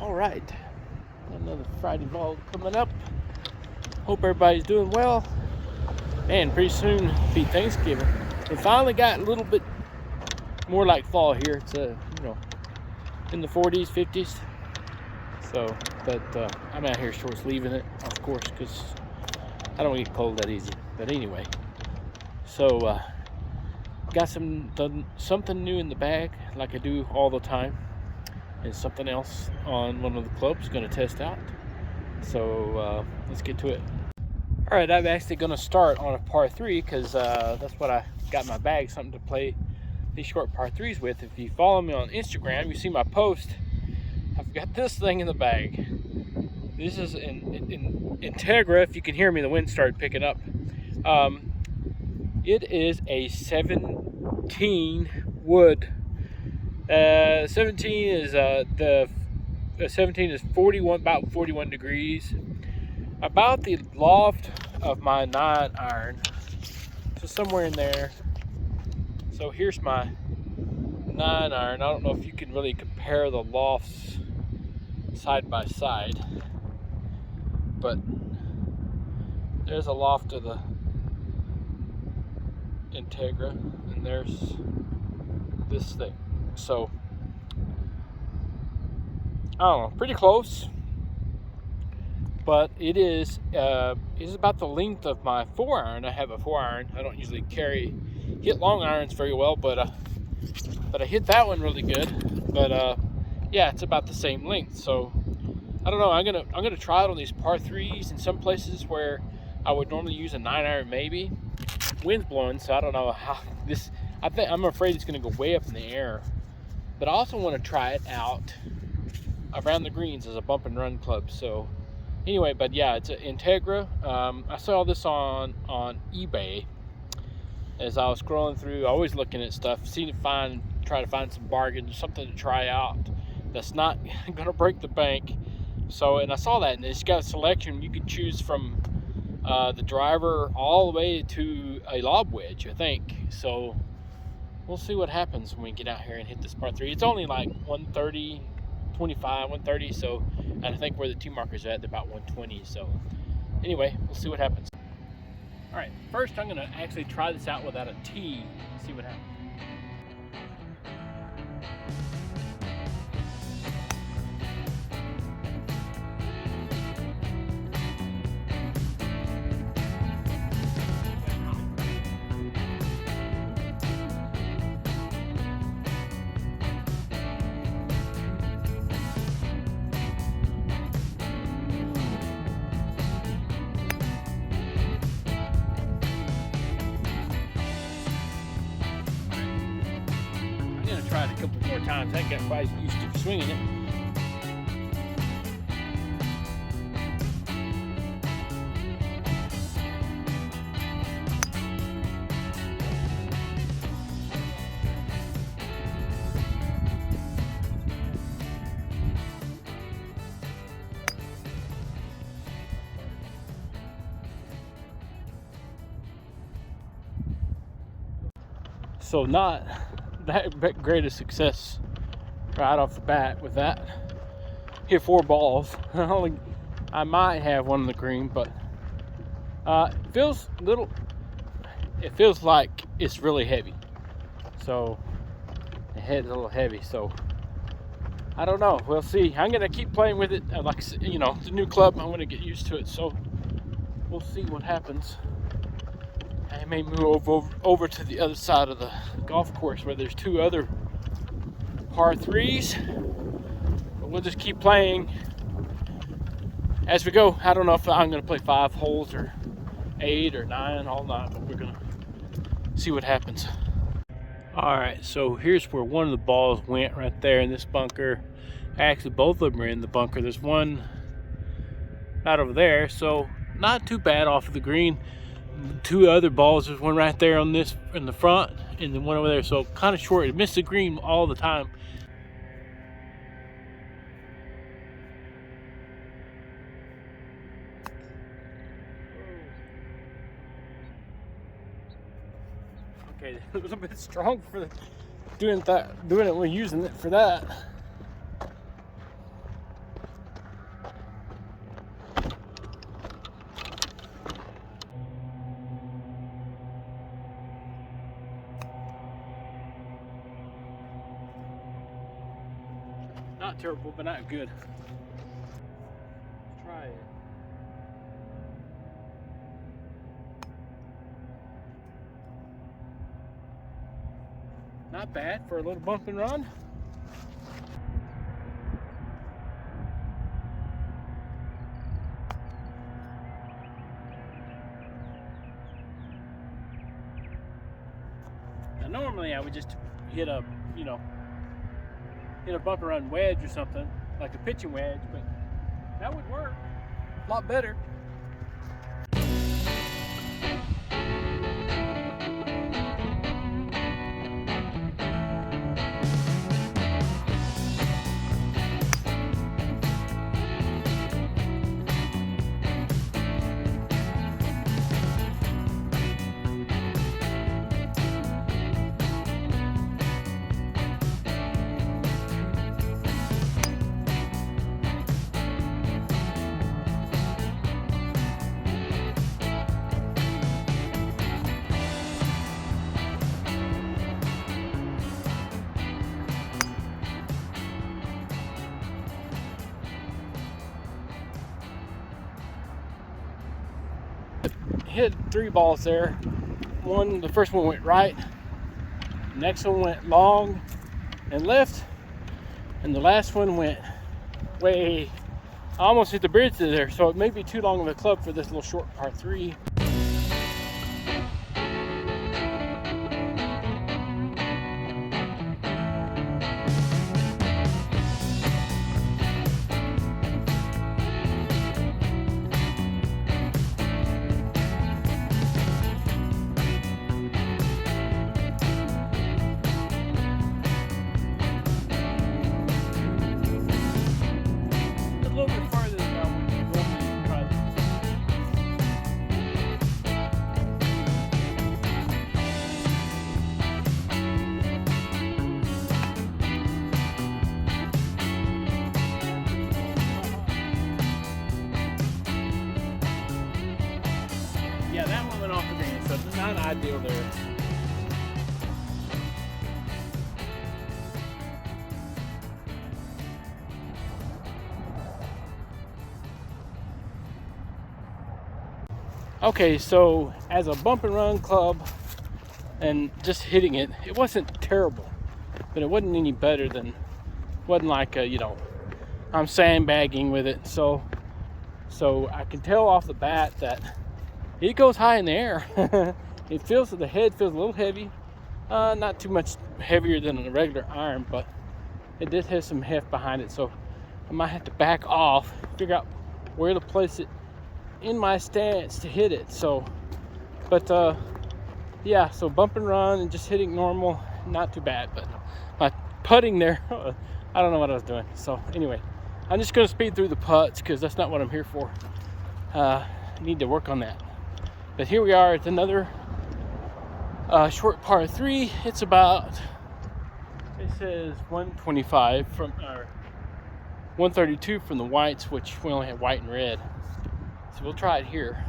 All right, another Friday vlog coming up. Hope everybody's doing well. Man, pretty soon be Thanksgiving. It finally got a little bit more like fall here. It's in the 40s, 50s. So, but I'm out here short sleeving it, of course, because I don't get cold that easy. But anyway, so got something new in the bag, like I do all the time, and something else on one of the clubs going to test out. So let's get to it. All right, I'm actually going to start on a par 3 because that's what I got in my bag, something to play these short par 3s with. If you follow me on Instagram, you see my post. I've got this thing in the bag. This is in Integra. If you can hear me, the wind started picking up. It is a 17 wood. 17 is 17 is 41, about 41 degrees. About the loft of my 9-iron, so somewhere in there. So here's my 9-iron. I don't know if you can really compare the lofts side by side, but there's a loft of the Integra, and there's this thing. So I don't know, pretty close. But it is about the length of my 4-iron. I have a 4-iron. I don't usually hit long irons very well, but I hit that one really good. But yeah, it's about the same length. So I don't know. I'm gonna try it on these par 3s in some places where I would normally use a 9-iron maybe. Wind's blowing, so I don't know how this. I'm afraid it's gonna go way up in the air. But I also want to try it out around the greens as a bump and run club. So. Anyway, but yeah, it's an Integra. I saw this on eBay as I was scrolling through, always looking at stuff, try to find some bargains, something to try out that's not gonna break the bank. So, and I saw that, and it's got a selection. You can choose from the driver all the way to a lob wedge, I think. So we'll see what happens when we get out here and hit this par 3. It's only like 130. 25, 130, so, and I think where the tee markers are at, they're about 120. So anyway, we'll see what happens. All right, first I'm gonna actually try this out without a tee, see what happens. Tried a couple more times. I got quite used to swinging it. So not that great a success right off the bat with that. Hit 4 balls. I might have one in the green, but it feels like it's really heavy. So the head's a little heavy. So I don't know. We'll see. I'm gonna keep playing with it. Like, it's a new club. I'm gonna get used to it. So we'll see what happens. I may move over to the other side of the golf course where there's 2 other par 3s. But we'll just keep playing as we go. I don't know if I'm going to play 5 holes or 8 or 9 all night, but we're going to see what happens. All right, so here's where one of the balls went right there in this bunker. Actually, both of them are in the bunker. There's one right over there, so not too bad off of the green. 2 other balls, there's one right there on this in the front, and then one over there, so kind of short. It missed the green all the time. Okay, it was a bit strong for doing it when using it for that. terrible, but not good. Let's try it. Not bad for a little bump and run. Now, normally I would just hit a, hit a bump and run wedge or something, like a pitching wedge, but that would work a lot better. Hit 3 balls there. The first one went right, the next one went long and left, and the last one went way, I almost hit the bridge there, so it may be too long of a club for this little short par 3. Yeah, that one went off the green, so it's not ideal there. Okay, so as a bump and run club and just hitting it, it wasn't terrible, but it wasn't any better than, wasn't like I'm sandbagging with it. So I can tell off the bat that it goes high in the air. It feels, the head feels a little heavy, not too much heavier than a regular iron, but it did have some heft behind it. So I might have to back off, figure out where to place it in my stance to hit it. So, but yeah, so bump and run and just hitting normal, not too bad. But my putting there, I don't know what I was doing. So anyway, I'm just going to speed through the putts because that's not what I'm here for. I need to work on that. But here we are at another short par 3. It's about, it says 125 from, or 132 from the whites, which we only have white and red. So we'll try it here.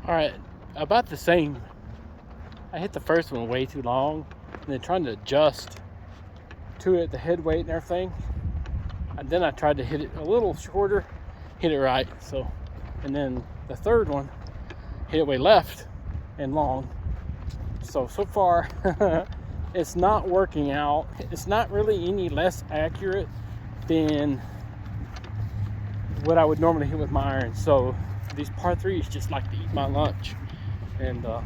All right, about the same. I hit the first one way too long, and then trying to adjust to it, the head weight and everything. And then I tried to hit it a little shorter, hit it right. So, and then the third one, hit it way left and long. So far, it's not working out. It's not really any less accurate than what I would normally hit with my iron. So these par 3s just like to eat my lunch, and I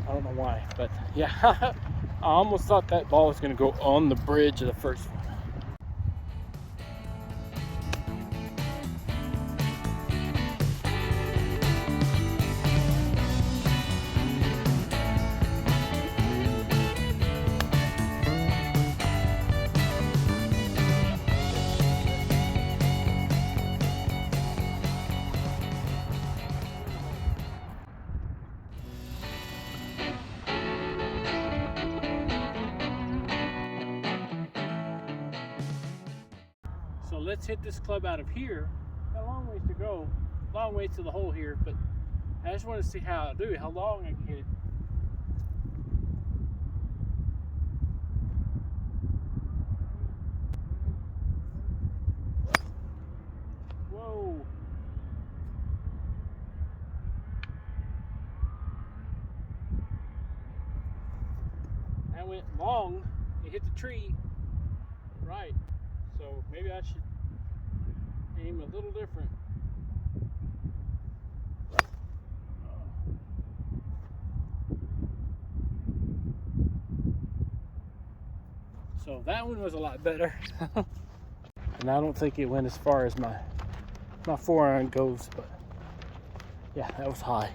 don't know why, but yeah. I almost thought that ball was going to go on the bridge of the first one. So let's hit this club out of here. Got a long ways to go, long ways to the hole here, but I just want to see how I do it, how long I can hit it. Whoa. That went long. It hit the tree. Right. So maybe I should aim a little different. So that one was a lot better. And I don't think it went as far as my 4-iron goes, but yeah, that was high.